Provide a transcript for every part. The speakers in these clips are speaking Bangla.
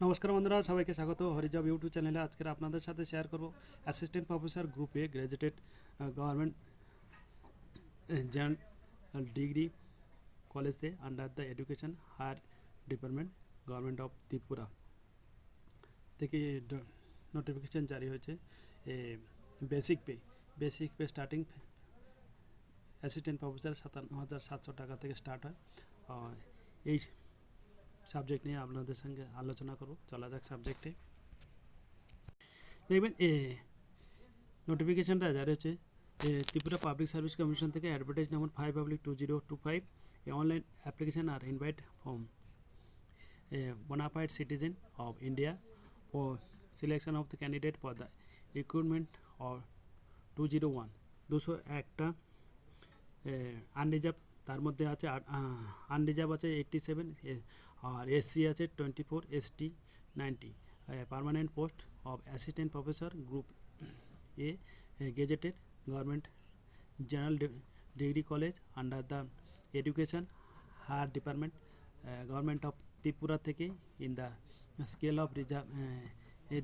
নমস্কার বন্ধুরা, সবাইকে স্বাগত হরিজব ইউটিউব চ্যানেলে। আজকের আপনাদের সাথে শেয়ার করব অ্যাসিস্ট্যান্ট প্রফেসর গ্রুপে গ্র্যাজুয়েটেড গভর্নমেন্ট জেনারেল ডিগ্রি কলেজে under the education higher department government of Tripura থেকে নোটিফিকেশান জারি হয়েছে। Basic pay starting assistant professor 57,700 টাকা থেকে স্টার্ট হয়। এই সাবজেক্ট নিয়ে আপনাদের সঙ্গে আলোচনা করব। চলা যাক সাবজেক্টে। দেখবেন নোটিফিকেশানটা জারি হচ্ছে ত্রিপুরা পাবলিক সার্ভিস কমিশন থেকে, অ্যাডভার্টাইজ নম্বর 5/2025, অনলাইন অ্যাপ্লিকেশান আর invite from bonafide citizen of India for selection of the candidate for the recruitment of 201 201টা unreserved, তার মধ্যে আছে আনরিজার্ভ আছে 87, আর এসসি আছে 24, ST 90। Permanent post of assistant professor group A gazetted government general degree college under the education higher department government of Tripura থেকে in the scale of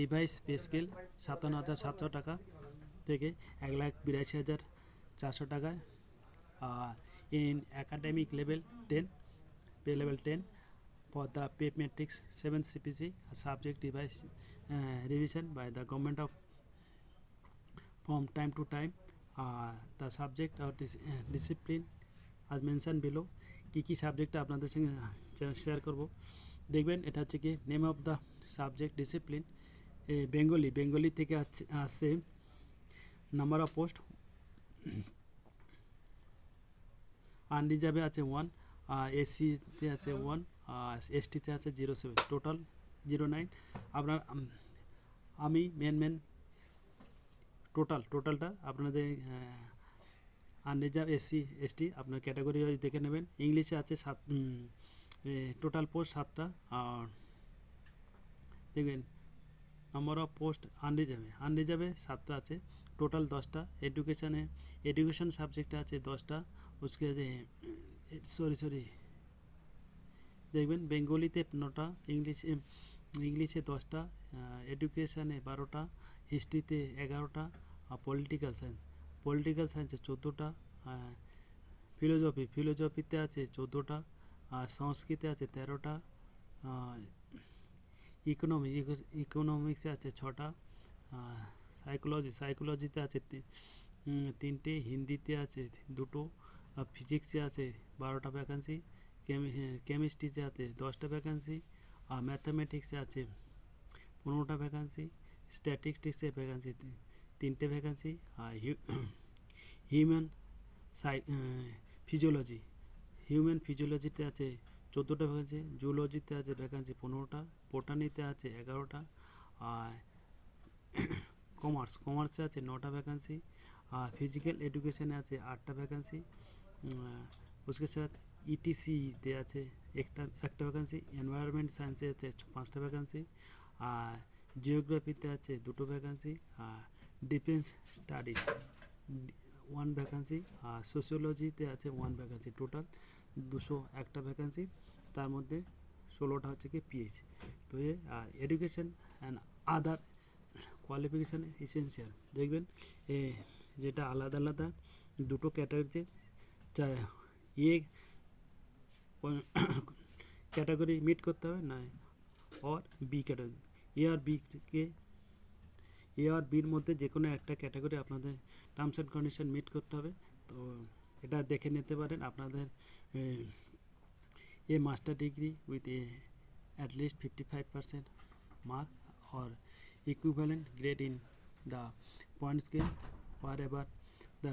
revise pay scale 57,700 টাকা থেকে 1,82,400 টাকায়। In academic level 10, pay level 10 for the pay matrix 7 CPC, subject revision by the government of from time to time. The subject or discipline as mentioned below. কি সাবজেক্টটা আপনাদের সঙ্গে শেয়ার করব। দেখবেন এটা হচ্ছে কি name of the subject discipline Bengali থেকে আসছে। নাম্বার অফ পোস্ট আনরিজার্ভে আছে 1, এসসিতে আছে 1, এসটিতে আছে 07, টোটাল 09। আপনার আমি মেন টোটালটা আপনাদের আনরিজার্ভ এসসি এসটি আপনার ক্যাটাগরি ওয়াইজ দেখে নেবেন। ইংলিশে আছে টোটাল পোস্ট 7টা। আর দেখবেন নম্বর অফ পোস্ট আনরিজার্ভে 7টা আছে, টোটাল 10টা। এডুকেশন সাবজেক্টে আছে 10টা। उसके সরি দেখবেন বেঙ্গলিতে 9টা, ইংলিশে 10টা, এডুকেশানে 12টা, হিস্ট্রিতে 11টা, আর পলিটিক্যাল সায়েন্সে 14টা, ফিলোজফিতে আছে 14টা, আর সংস্কৃতে আছে 13টা, ইকোনমিক্সে আছে 6টা, সাইকোলজিতে আছে 3টে, হিন্দিতে আছে 2টো, ফিজিক্সে আছে 12টা ভ্যাকান্সি, কেমিস্ট্রিতে আছে 10টা ভ্যাকান্সি, আর ম্যাথামেটিক্সে আছে 15টা ভ্যাকান্সি, স্ট্যাটিস্টিক্সে ভ্যাকান্সি 3টে ভ্যাকান্সি, আর হিউম্যান ফিজিওলজিতে আছে 14টা ভ্যাকান্সি, জুলজিতে আছে ভ্যাকান্সি 15টা, বোটানিতে আছে 11টা, আর কমার্সে আছে 9টা ভ্যাকান্সি, আর ফিজিক্যাল এডুকেশনে আছে 8টা ভ্যাকান্সি। उसके साथ ইটিসিতে আছে একটা ভ্যাকান্সি, এনভায়রনমেন্ট সায়েন্সে আছে 5টা ভ্যাকান্সি, আর জিওগ্রাফিতে আছে 2টো ভ্যাকান্সি, আর ডিফেন্স স্টাডিজ 1 ভ্যাকান্সি, আর সোশিওলজিতে আছে 1 ভ্যাকান্সি। টোটাল 201টা ভ্যাকান্সি, তার মধ্যে 16টা হচ্ছে কি পিএইচসি। তো আর education and other qualification essential দেখবেন যেটা আলাদা দুটো ক্যাটাগরিতে ক্যাটাগরি মিট করতে হবে না, और বি ক্যাটাগরি এ আর বির মধ্যে যে কোনো একটা ক্যাটাগরি আপনাদের টার্মস অ্যান্ড কন্ডিশন মিট করতে হবে। তো এটা দেখে নিতে পারেন আপনাদের master degree with at least 55% mark or equivalent grade in the point scale wherever the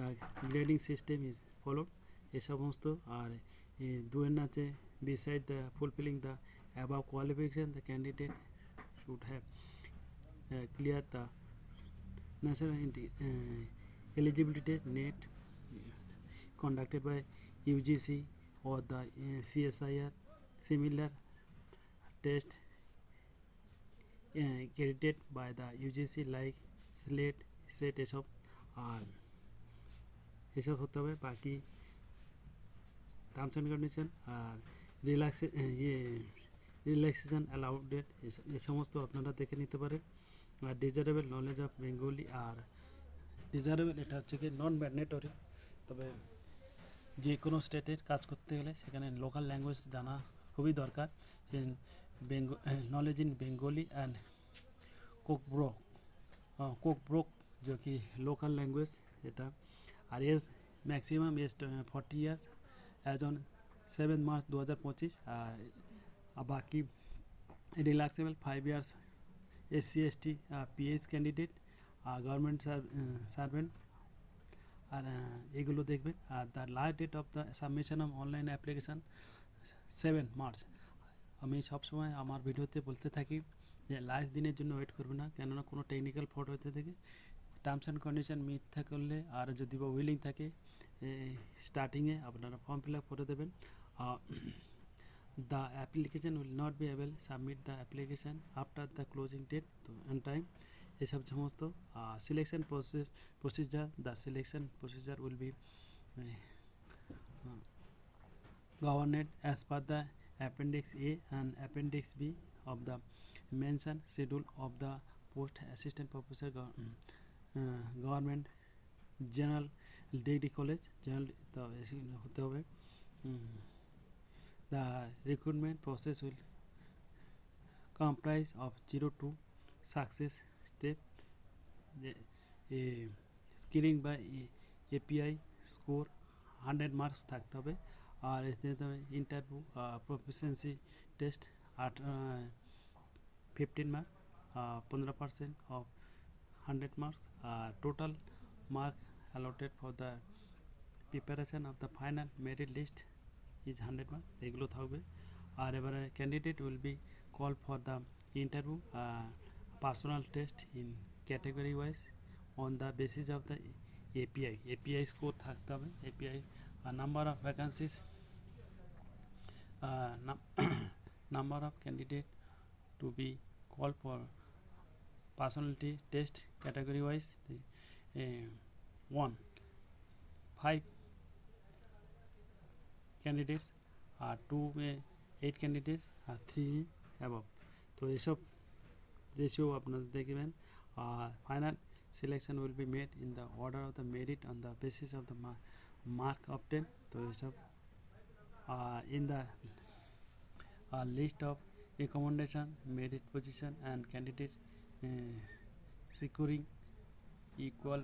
grading system is followed এই সমস্ত। আর দুয়ের আছে beside the fulfilling the above qualification the candidate should have cleared the national eligibility net conducted by UGC or the CSIR similar test credited by the UGC like SLATE set এসব হতে হবে। বাকি টার্মস অ্যান্ড কন্ডিশন আর রিল্যাক্সেশন অ্যালাউডেড এ সমস্ত আপনারা দেখে নিতে পারেন। আর ডিজারেবল নলেজ অফ বেঙ্গলি, আর ডিজারেবল এটা হচ্ছে কি নন ম্যান্ডেটরি, তবে যে কোনো স্টেটের কাজ করতে গেলে সেখানে লোকাল ল্যাঙ্গুয়েজ জানা খুবই দরকার। Knowledge in Bengali and Kokborok जो कि लोकल लैंग्वेज এটা। আর age maximum age 40 years as on 7 March 2025। আর বাকি relaxable 5 years SC ST PH candidate আর গভর্নমেন্ট সার্ভেন্ট। আর এগুলো দেখবেন। আর the last date of the submission of online application 7 March. আমি সবসময় আমার ভিডিওতে বলতে থাকি যে লাস্ট দিনের জন্য ওয়েট করবে না, কেননা কোনো টেকনিক্যাল ফল্ট হতে থাকে। টার্মস অ্যান্ড কন্ডিশন মিথ্যা করলে আর যদি বা উইলিং থাকে স্টার্টিংয়ে আপনারা ফর্ম ফিল আপ করে দেবেন। The application will not be avail submit the application after the closing date তো অ্যান্ড টাইম, এসব সমস্ত। Selection procedure, the selection procedure will be governed as per the Appendix A and Appendix B of the mentioned schedule of the post assistant professor government general degree college general হতে হবে। The recruitment process will comprise of 0 to success step, a screening by API score 100 marks থাকতে হবে। আর ইন্টারভিউ প্রফিসিয়েন্সি টেস্ট 15 মার্ক 15% অফ 100 marks। Total mark allotted for the preparation of the final merit list is 100 marks, এগুলো থাকবে। আর এবারে candidate will be call for the interview personal test in category wise on the basis of the API score থাকতে হবে। API number of vacancies, number of candidate to be called for personality test category wise, 1 5 candidates, 2 8 candidates, 3 above। তো এসব রেশিও আপনারা দেখবেন। Final selection will be made in the order of the merit on the basis of the mark obtained। তো এসব in the list of recommendation, merit position and candidate securing equal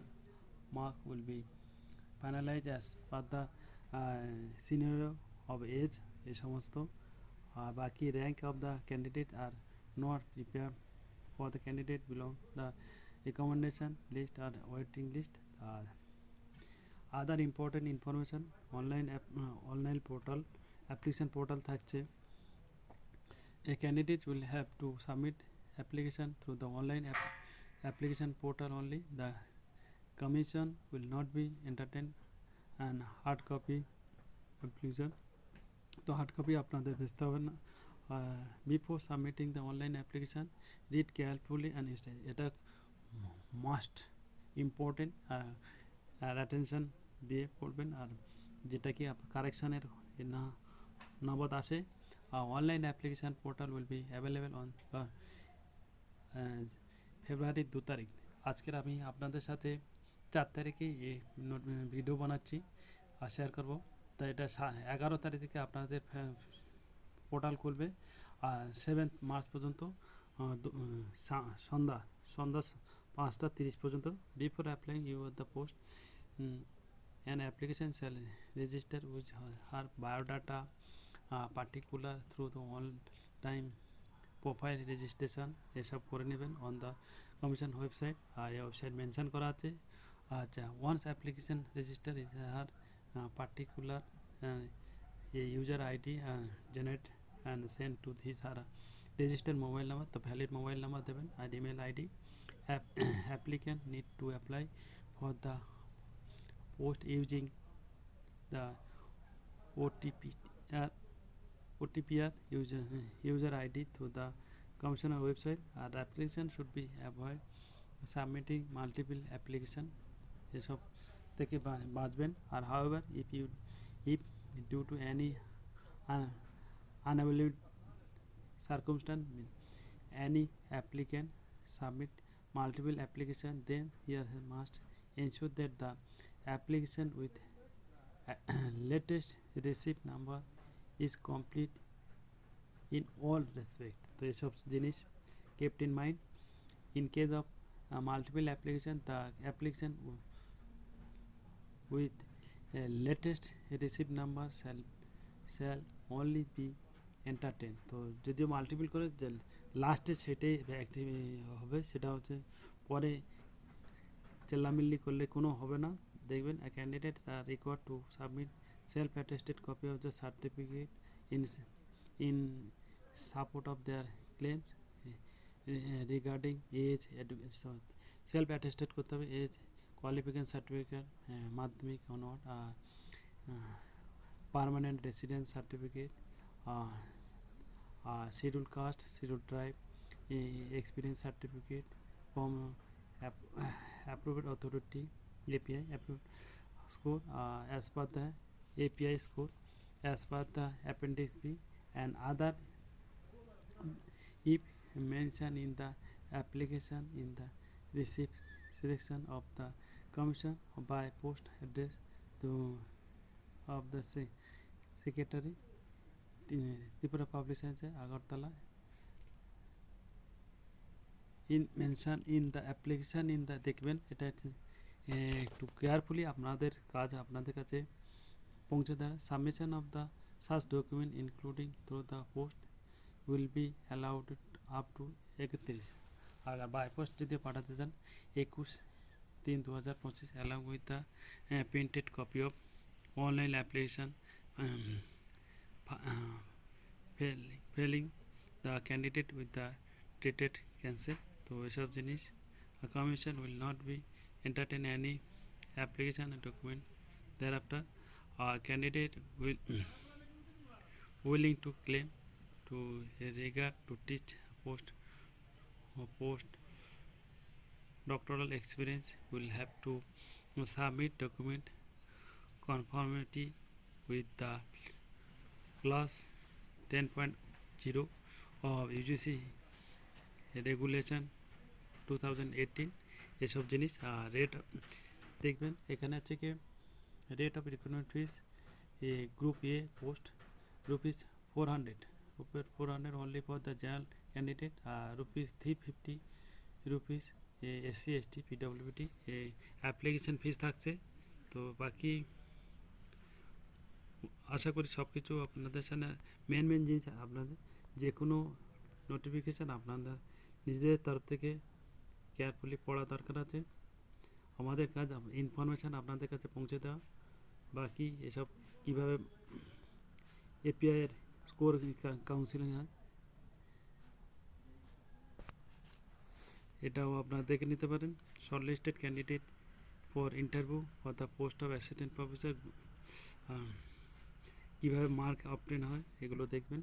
mark will be finalized as per the scenario of age এই সমস্ত। বাকি rank of the candidate are not prepared for the candidate below the recommendation list or waiting list। other important information, online portal application portal থাকছে। A candidate will have to submit application through the online application portal only. The commission will not be entertained and hard copy application তো হার্ড কপি আপনাদের ভেজতে হবে না। Before submitting the online application read carefully and এটা মাস্ট ইম্পর্টেন্ট। আর অ্যাটেনশন দিয়ে পড়বেন। আর যেটা কি কারেকশানের না নগদ আসে। Online application portal will be available on ফেব্রুয়ারির 2 তারিখ। আজকের আমি আপনাদের সাথে 4 তারিখে এই ভিডিও বানাচ্ছি আর শেয়ার করবো। তো এটা 11 তারিখ থেকে আপনাদের পোর্টাল খুলবে। আর 7 মার্চ পর্যন্ত সন্ধ্যা 5:30 পর্যন্ত। Before applying you are the post an application shall register with her biodata particular through the on-time profile registration এসব করে নেবেন অন দ্য কমিশন ওয়েবসাইট। আর এই ওয়েবসাইট মেনশন করা আছে। আচ্ছা, once application register is her particular a user ID generate and send to his her registered mobile number, the valid mobile number দেবেন আর email ID। applicant need to apply for the post using the OTPR user ID through the commissioner website। R application should be avoid submitting multiple application এসব থেকে বাঁচবেন। আর however if due to any unavailable circumstance mean any applicant submit multiple application, then here must ensure that the application with latest receipt number is complete in all respect. তো এসব জিনিস kept in mind. In case of multiple application, the application with latest receipt number shall only be entertained. তো যদিও মাল্টিপল করে লাস্টে সেটাই হবে, সেটা হচ্ছে পরে চেল্লামিল্লি করলে কোনো হবে না। দেখবেন a candidate are required to submit self attested copy of the certificate in support of their claims regarding age, education, self attested করতে হবে এজ, কোয়ালিফিকেশন সার্টিফিকেট, মাধ্যমিক onward, permanent residence certificate, schedule caste, schedule tribe, experience certificate from approved authority, API approved score as per the API score as per the appendix B, and other if mentioned in the application in the receipt section of the commission by post address to of the secretary, Tripura Public Science, Agartala, in mention in the application in the দেখবেন এটা একটু কেয়ারফুলি আপনাদের কাজ আপনাদের কাছে পৌঁছে দেয়। Submission of the such document including through the post will be allowed up to 31, আর বাই পোস্ট যদি পাঠাতে চান 21/3/2025 along with the printed copy of online application failing the candidate with the treated cancel. তো এসব জিনিস commission will not be entertain any application and document thereafter. Candidate will willing to claim to regard to teach post doctoral experience will have to submit document conformity with the clause 10.0 of UGC regulation 2018 এসব জিনিস। আর রেট দেখবেন এখানে হচ্ছে কি rate of recruitment fees group A post rupees 400 only for the general candidate, rupees 350 rupees SC ST PWD application fees থাকছে। তো বাকি আশা করি সব কিছু আপনাদের সামনে মেন জিনিস, আপনাদের যে কোনো নোটিফিকেশান আপনাদের নিজেদের তরফ থেকে কেয়ারফুলি পড়া দরকার আছে। আমাদের কাজ ইনফরমেশান আপনাদের কাছে পৌঁছে দেওয়া। বাকি এসব কীভাবে এপিআইয়ের স্কোর কাউন্সিলিং হয় এটাও আপনারা দেখে নিতে পারেন। Shortlisted candidate for interview for the post of assistant professor কীভাবে মার্ক অবটেন হয় এগুলো দেখবেন।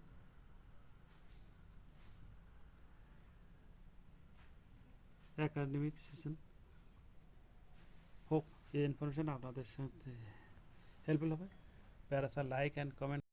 একাডেমিক সেশন হোপ এই ইনফরমেশান আপনাদের সাথে হেল্পফুল হবে। প্যারা স্যার লাইক অ্যান্ড কমেন্ট